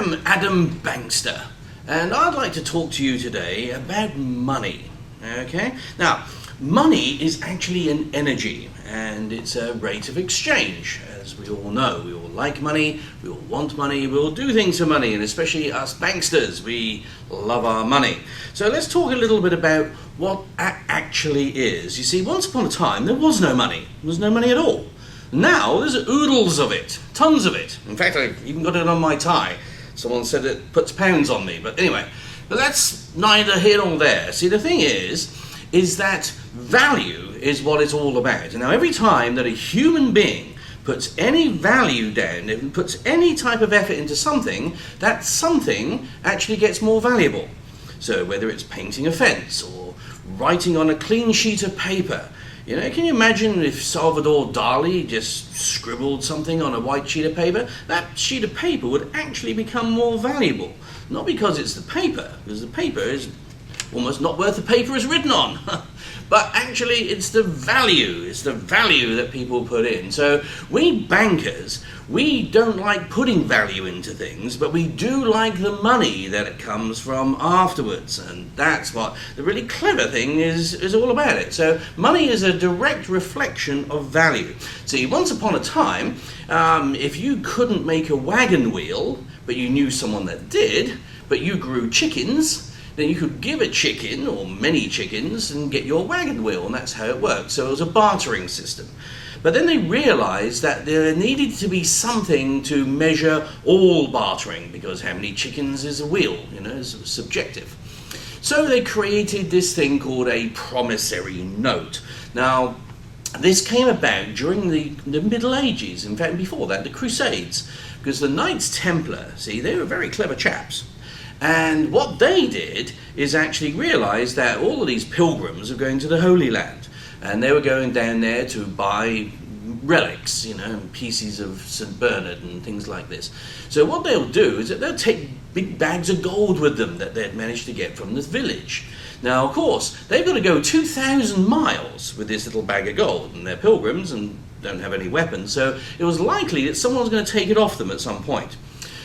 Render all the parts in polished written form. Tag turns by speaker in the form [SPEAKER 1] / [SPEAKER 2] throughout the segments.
[SPEAKER 1] am Adam Bankster, and I'd like to talk to you today about money. Okay? Now, money is actually an energy, and it's a rate of exchange, as we all know. We all like money, we all want money, we all do things for money, and especially us banksters, we love our money. So let's talk a little bit about what actually is. You see, once upon a time, there was no money. There was no money at all. Now, there's oodles of it, tons of it. In fact, I've even got it on my tie. Someone said it puts pounds on me, but anyway, but that's neither here nor there. See, the thing is that value is what it's all about. And now, every time that a human being puts any value down, if it puts any type of effort into something, that something actually gets more valuable. So whether it's painting a fence or writing on a clean sheet of paper, you know, can you imagine if Salvador Dali just scribbled something on a white sheet of paper? That sheet of paper would actually become more valuable. Not because it's the paper, because the paper is almost not worth the paper it's written on. But actually it's the value that people put in. So we bankers, we don't like putting value into things, but we do like the money that it comes from afterwards. And that's what the really clever thing is all about it. So money is a direct reflection of value. See, once upon a time, if you couldn't make a wagon wheel, but you knew someone that did, but you grew chickens, then you could give a chicken or many chickens and get your wagon wheel, and that's how it worked. So it was a bartering system. But then they realized that there needed to be something to measure all bartering, because how many chickens is a wheel, you know, it's subjective. So they created this thing called a promissory note. Now, this came about during the Middle Ages, in fact before that, the Crusades, because the Knights Templar, see, they were very clever chaps. And what they did is actually realize that all of these pilgrims are going to the Holy Land, and they were going down there to buy relics, you know, pieces of St. Bernard and things like this. So what they'll do is that they'll take big bags of gold with them that they'd managed to get from this village. Now, of course, they've got to go 2,000 miles with this little bag of gold, and they're pilgrims and don't have any weapons, so it was likely that someone was going to take it off them at some point.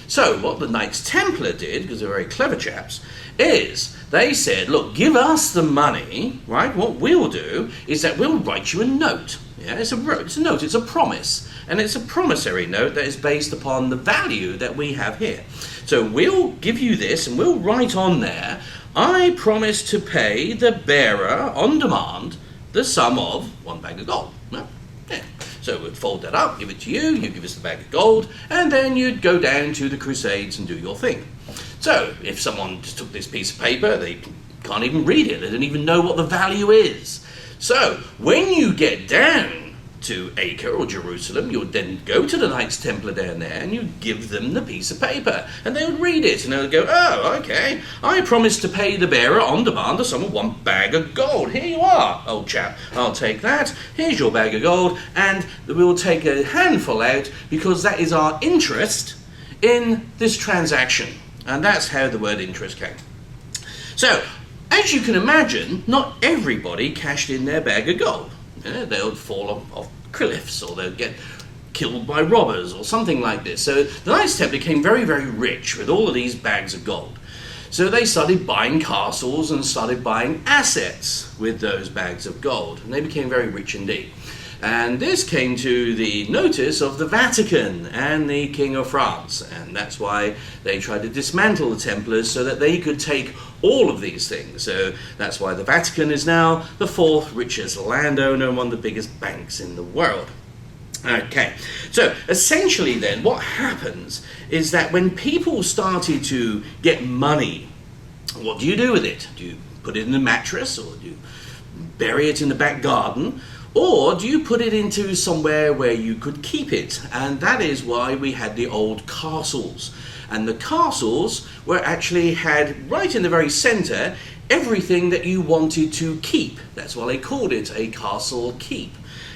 [SPEAKER 1] So what the Knights Templar did, because they're very clever chaps, is they said, look, give us the money, right? What we'll do is that we'll write you a note. Yeah, it's a note, it's a promise. And it's a promissory note that is based upon the value that we have here. So we'll give you this and we'll write on there, I promise to pay the bearer on demand the sum of 1 bag of gold. No? Yeah. So we'd fold that up, give it to you, you give us the bag of gold, and then you'd go down to the Crusades and do your thing. So if someone just took this piece of paper, they can't even read it, they don't even know what the value is. So when you get down to Acre or Jerusalem, you would then go to the Knights Templar down there and you'd give them the piece of paper, and they would read it and they would go, oh, okay, I promise to pay the bearer on demand the sum of 1 bag of gold. Here you are, old chap, I'll take that, here's your bag of gold, and we'll take a handful out because that is our interest in this transaction. And that's how the word interest came. So, as you can imagine, not everybody cashed in their bag of gold. They would fall off cliffs, or they'd get killed by robbers, or something like this. So the Knights Templar became very, very rich with all of these bags of gold. So they started buying castles and started buying assets with those bags of gold, and they became very rich indeed. And this came to the notice of the Vatican and the King of France, and that's why they tried to dismantle the Templars so that they could take all of these things. So that's why the Vatican is now the 4th richest landowner and one of the biggest banks in the world. Okay, so essentially then what happens is that when people started to get money, what do you do with it? Do you put it in a mattress, or do you bury it in the back garden? Or do you put it into somewhere where you could keep it? And that is why we had the old castles. And the castles were actually had right in the very centre everything that you wanted to keep. That's why they called it a castle keep.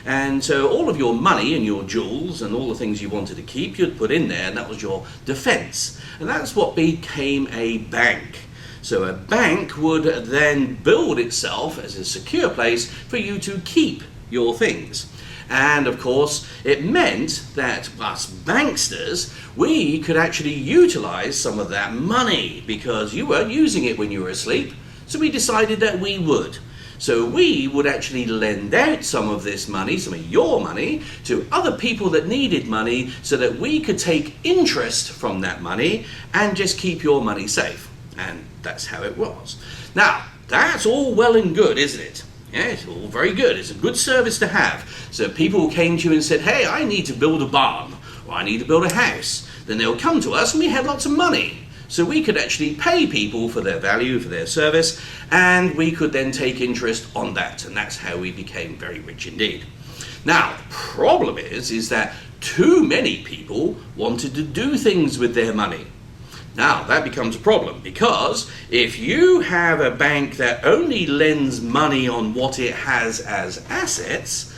[SPEAKER 1] And so all of your money and your jewels and all the things you wanted to keep, you'd put in there, and that was your defence. And that's what became a bank. So a bank would then build itself as a secure place for you to keep your things. And of course, it meant that us banksters, we could actually utilize some of that money because you weren't using it when you were asleep. So we decided that we would. So we would actually lend out some of this money, some of your money, to other people that needed money so that we could take interest from that money and just keep your money safe. And that's how it was. Now, that's all well and good, isn't it? Yeah, it's all very good. It's a good service to have. So people came to you and said, hey, I need to build a barn, or I need to build a house. Then they'll come to us and we had lots of money. So we could actually pay people for their value, for their service, and we could then take interest on that. And that's how we became very rich indeed. Now, the problem is that too many people wanted to do things with their money. Now, that becomes a problem because if you have a bank that only lends money on what it has as assets,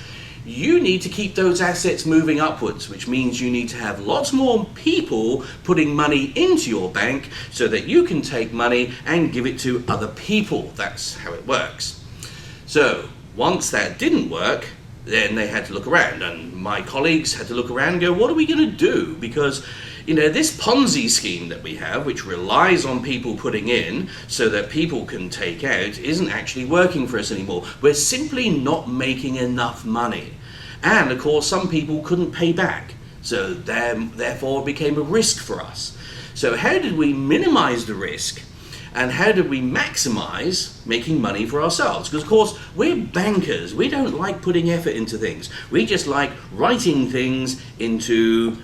[SPEAKER 1] you need to keep those assets moving upwards, which means you need to have lots more people putting money into your bank so that you can take money and give it to other people. That's how it works. So once that didn't work, then they had to look around, and my colleagues had to look around and go, what are we going to do? Because this Ponzi scheme that we have, which relies on people putting in so that people can take out, isn't actually working for us anymore. We're simply not making enough money. And of course, some people couldn't pay back. So therefore it became a risk for us. So how did we minimize the risk? And how did we maximize making money for ourselves? Because of course, we're bankers. We don't like putting effort into things. We just like writing things into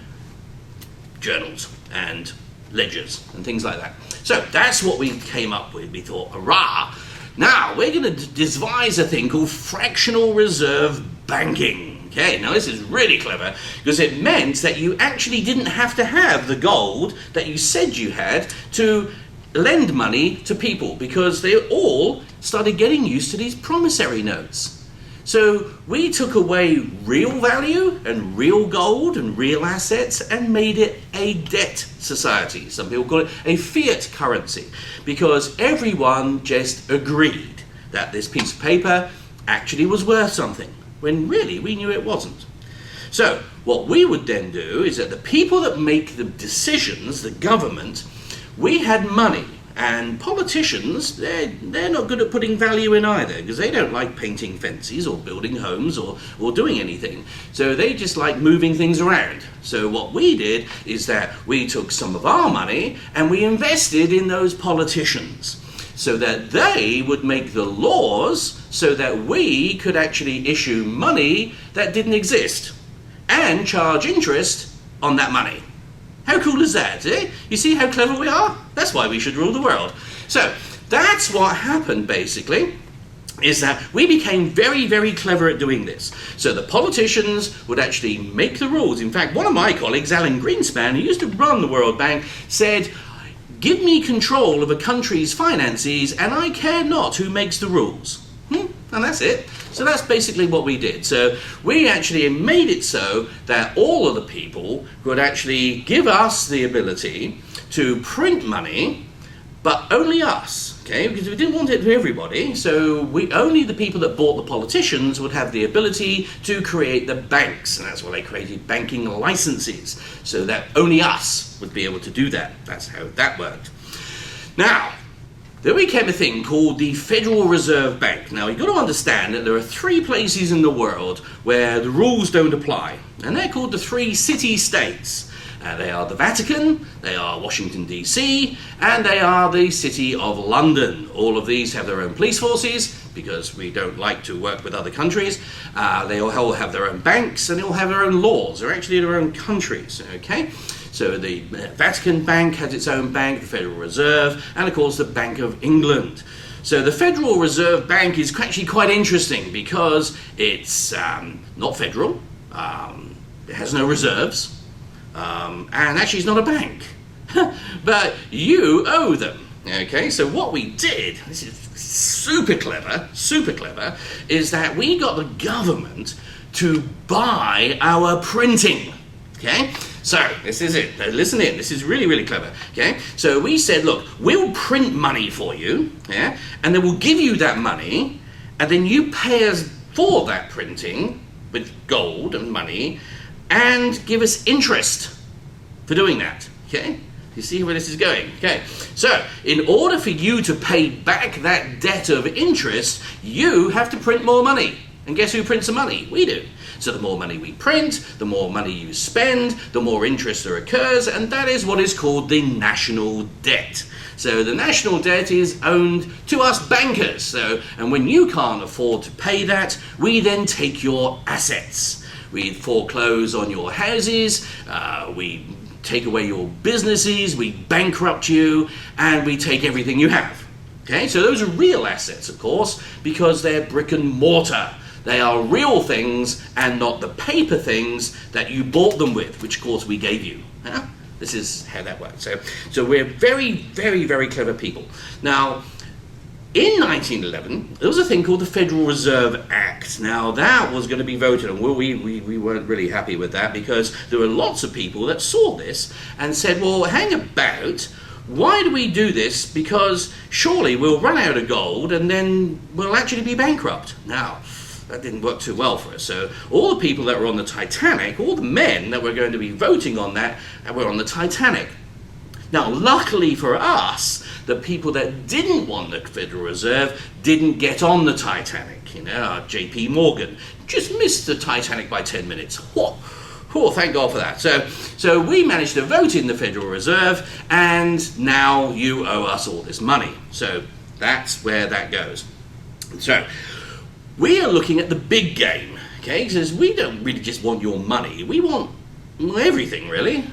[SPEAKER 1] journals and ledgers and things like that. So that's what we came up with. We thought, hurrah! Now we're going to devise a thing called fractional reserve banking. Okay, now this is really clever because it meant that you actually didn't have to have the gold that you said you had to lend money to people because they all started getting used to these promissory notes. So we took away real value and real gold and real assets and made it a debt society. Some people call it a fiat currency because everyone just agreed that this piece of paper actually was worth something when really we knew it wasn't. So what we would then do is that the people that make the decisions, the government, we had money. And politicians, they're not good at putting value in either because they don't like painting fences or building homes or doing anything. So they just like moving things around. So what we did is that we took some of our money and we invested in those politicians so that they would make the laws so that we could actually issue money that didn't exist and charge interest on that money. How cool is that, eh? You see how clever we are? That's why we should rule the world. So that's what happened basically, is that we became very, very clever at doing this. So the politicians would actually make the rules. In fact, one of my colleagues, Alan Greenspan, who used to run the World Bank, said, give me control of a country's finances and I care not who makes the rules. And that's it. So that's basically what we did. So we actually made it so that all of the people could actually give us the ability to print money, but only us, okay? Because we didn't want it for everybody, so only the people that bought the politicians would have the ability to create the banks, and that's why they created banking licenses, so that only us would be able to do that. That's how that worked. Now, there became a thing called the Federal Reserve Bank. Now, you've got to understand that there are 3 places in the world where the rules don't apply, and they're called the 3 city-states. They are the Vatican, they are Washington, D.C., and they are the City of London. All of these have their own police forces, because we don't like to work with other countries. They all have their own banks, and they all have their own laws. They're actually their own countries, okay? So the Vatican Bank has its own bank, the Federal Reserve, and of course the Bank of England. So the Federal Reserve Bank is actually quite interesting because it's not federal, it has no reserves, and actually it's not a bank, but you owe them. Okay, so what we did, this is super clever, is that we got the government to buy our printing. Okay, so this is it. Now listen in. This is really, really clever. Okay, so we said, look, we'll print money for you, and then we'll give you that money, and then you pay us for that printing with gold and money and give us interest for doing that. Okay? You see where this is going? Okay. So, in order for you to pay back that debt of interest, you have to print more money. And guess who prints the money? We do. So the more money we print, the more money you spend, the more interest there occurs, and that is what is called the national debt. So the national debt is owned to us bankers. So, and when you can't afford to pay that, we then take your assets. We foreclose on your houses, we take away your businesses, we bankrupt you, and we take everything you have. Okay, so those are real assets, of course, because they're brick and mortar. They are real things and not the paper things that you bought them with, which of course we gave you. Huh? This is how that works. So we're very, very, very clever people. Now, in 1911, there was a thing called the Federal Reserve Act. Now, that was going to be voted on. Well, we weren't really happy with that because there were lots of people that saw this and said, well, hang about. Why do we do this? Because surely we'll run out of gold and then we'll actually be bankrupt. Now, that didn't work too well for us. So all the people that were on the Titanic, all the men that were going to be voting on that, were on the Titanic. Now, luckily for us, the people that didn't want the Federal Reserve didn't get on the Titanic. You know, J.P. Morgan just missed the Titanic by 10 minutes. Oh, thank God for that. So we managed to vote in the Federal Reserve, and now you owe us all this money. So that's where that goes. So we are looking at the big game, okay? Because we don't really just want your money. We want everything, really.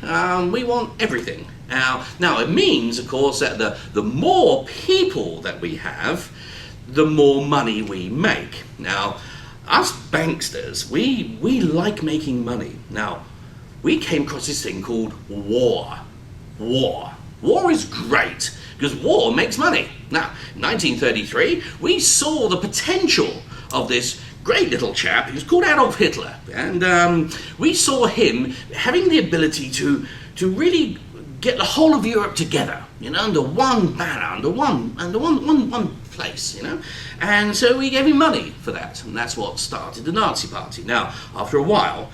[SPEAKER 1] We want everything. Now, it means, of course, that the more people that we have, the more money we make. Now, us banksters, we like making money. Now, we came across this thing called war. War is great, because war makes money. Now, in 1933, we saw the potential of this great little chap. He was called Adolf Hitler, and we saw him having the ability to really get the whole of Europe together, you know, under one banner, under one place, you know. And so we gave him money for that, and that's what started the Nazi Party. Now, after a while,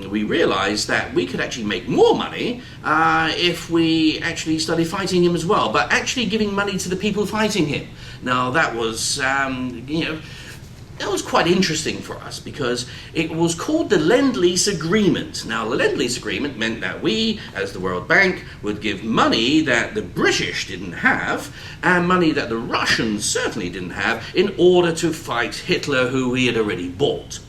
[SPEAKER 1] we realized that we could actually make more money if we actually started fighting him as well, but actually giving money to the people fighting him. Now, that was, that was quite interesting for us because it was called the Lend-Lease Agreement. Now, the Lend-Lease Agreement meant that we, as the World Bank, would give money that the British didn't have and money that the Russians certainly didn't have in order to fight Hitler, who we had already bought.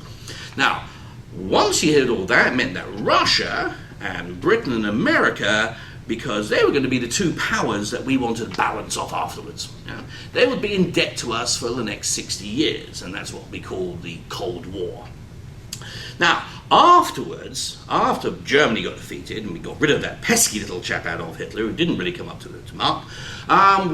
[SPEAKER 1] Now, once you had all that, it meant that Russia and Britain and America, because they were going to be the two powers that we wanted to balance off afterwards. You know? They would be in debt to us for the next 60 years, and that's what we call the Cold War. Now, afterwards, after Germany got defeated, and we got rid of that pesky little chap Adolf Hitler, who didn't really come up to the mark,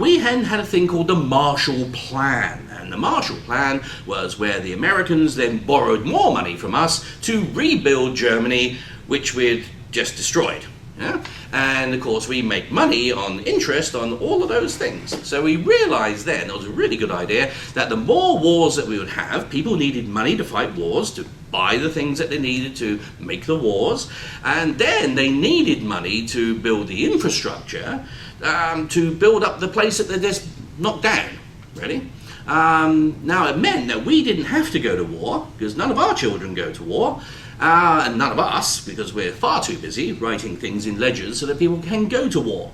[SPEAKER 1] we had a thing called the Marshall Plan. And the Marshall Plan was where the Americans then borrowed more money from us to rebuild Germany, which we'd just destroyed. Yeah? And of course we make money on interest on all of those things. So we realized then, it was a really good idea, that the more wars that we would have, people needed money to fight wars, to buy the things that they needed to make the wars, and then they needed money to build the infrastructure, to build up the place that they just knocked down, really. Now it meant that we didn't have to go to war, because none of our children go to war, and none of us, because we're far too busy writing things in ledgers so that people can go to war.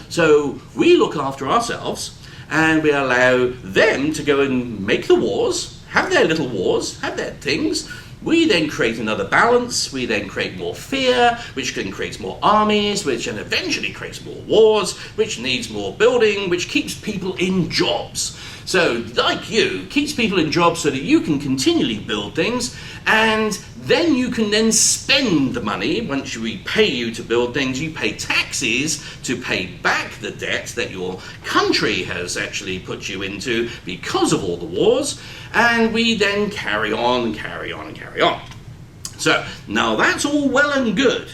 [SPEAKER 1] So we look after ourselves, and we allow them to go and make the wars, have their little wars, have their things. We then create another balance, we then create more fear, which then creates more armies, which then eventually creates more wars, which needs more building, which keeps people in jobs. So, like you, keeps people in jobs so that you can continually build things, and then you can then spend the money. Once we pay you to build things, you pay taxes to pay back the debt that your country has actually put you into because of all the wars, and we then carry on and carry on and carry on. So, now that's all well and good,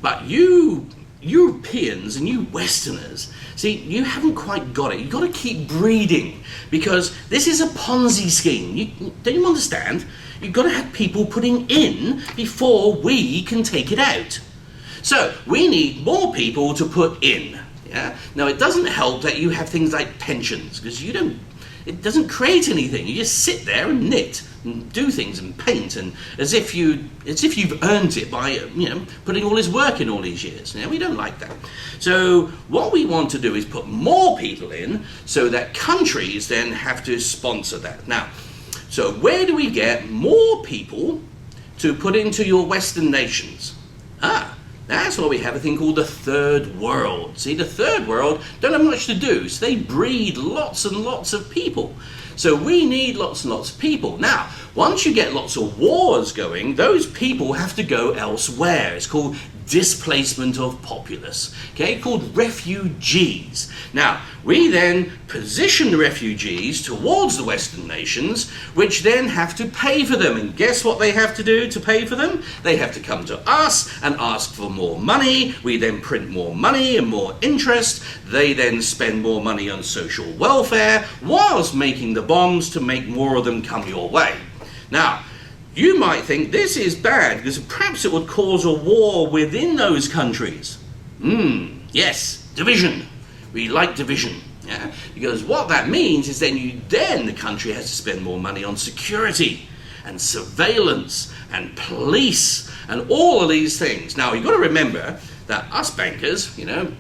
[SPEAKER 1] but you Europeans and you Westerners, see, you haven't quite got it. You've got to keep breeding, because this is a Ponzi scheme. Don't you understand? You've got to have people putting in before we can take it out. So we need more people to put in. Yeah? Now, it doesn't help that you have things like pensions, because it doesn't create anything. You just sit there and knit and do things and paint, and as if you've earned it by putting all this work in all these years. Now, we don't like that. So what we want to do is put more people in, so that countries then have to sponsor that. Now, so where do we get more people to put into your Western nations? That's why we have a thing called the Third World. See, the Third World don't have much to do, so they breed lots and lots of people. So we need lots and lots of people. Now, once you get lots of wars going, those people have to go elsewhere. It's called displacement of populace, okay, called refugees. Now, we then position the refugees towards the Western nations, which then have to pay for them. And guess what they have to do to pay for them? They have to come to us and ask for more money. We then print more money and more interest. They then spend more money on social welfare, whilst making the bombs to make more of them come your way. Now, you might think this is bad, because perhaps it would cause a war within those countries. Yes, division. We like division. Yeah? Because what that means is then the country has to spend more money on security and surveillance and police and all of these things. Now, you've got to remember that us bankers,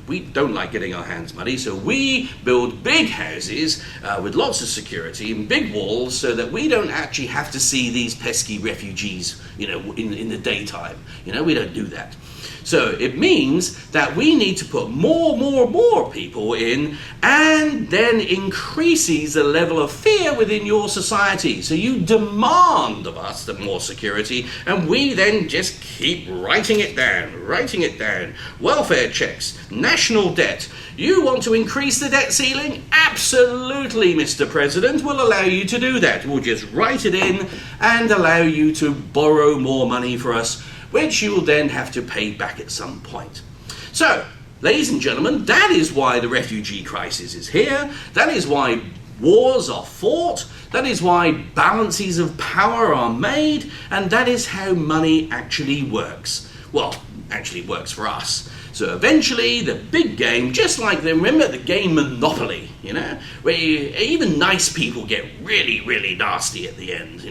[SPEAKER 1] we don't like getting our hands muddy, so we build big houses with lots of security and big walls, so that we don't actually have to see these pesky refugees, in the daytime. We don't do that. So it means that we need to put more people in, and then increases the level of fear within your society. So you demand of us the more security, and we then just keep writing it down. Welfare checks, national debt. You want to increase the debt ceiling? Absolutely, Mr. President, we'll allow you to do that. We'll just write it in and allow you to borrow more money for us, which you will then have to pay back at some point. So, ladies and gentlemen, that is why the refugee crisis is here. That is why wars are fought. That is why balances of power are made. And that is how money actually works. Well, actually works for us. So eventually, the big game, just like remember the game Monopoly, where even nice people get really, really nasty at the end,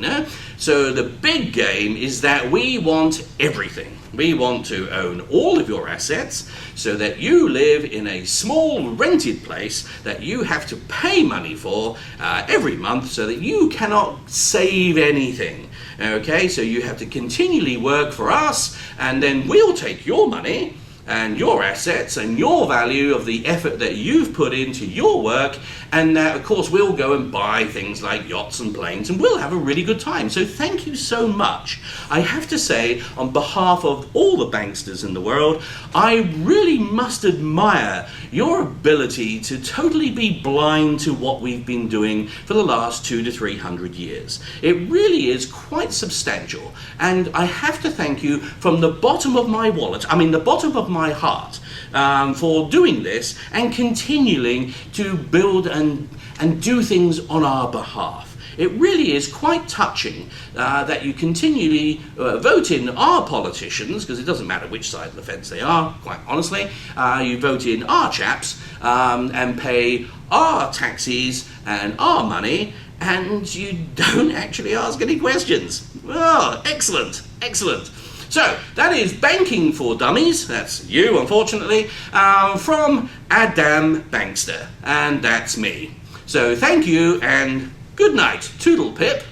[SPEAKER 1] So the big game is that we want everything. We want to own all of your assets, so that you live in a small rented place that you have to pay money for every month, so that you cannot save anything. Okay, so you have to continually work for us, and then we'll take your money and your assets and your value of the effort that you've put into your work, and of course we'll go and buy things like yachts and planes, and we'll have a really good time. So thank you so much. I have to say, on behalf of all the banksters in the world, I really must admire your ability to totally be blind to what we've been doing for the last 200 to 300 years. It really is quite substantial, and I have to thank you from the bottom of my the bottom of my heart, for doing this and continuing to build and do things on our behalf. It really is quite touching that you continually vote in our politicians, because it doesn't matter which side of the fence they are, quite honestly. You vote in our chaps and pay our taxes and our money, and you don't actually ask any questions. Oh, excellent, excellent. So, that is Banking for Dummies, that's you unfortunately, from Adam Bankster, and that's me. So thank you and good night, Toodle Pip.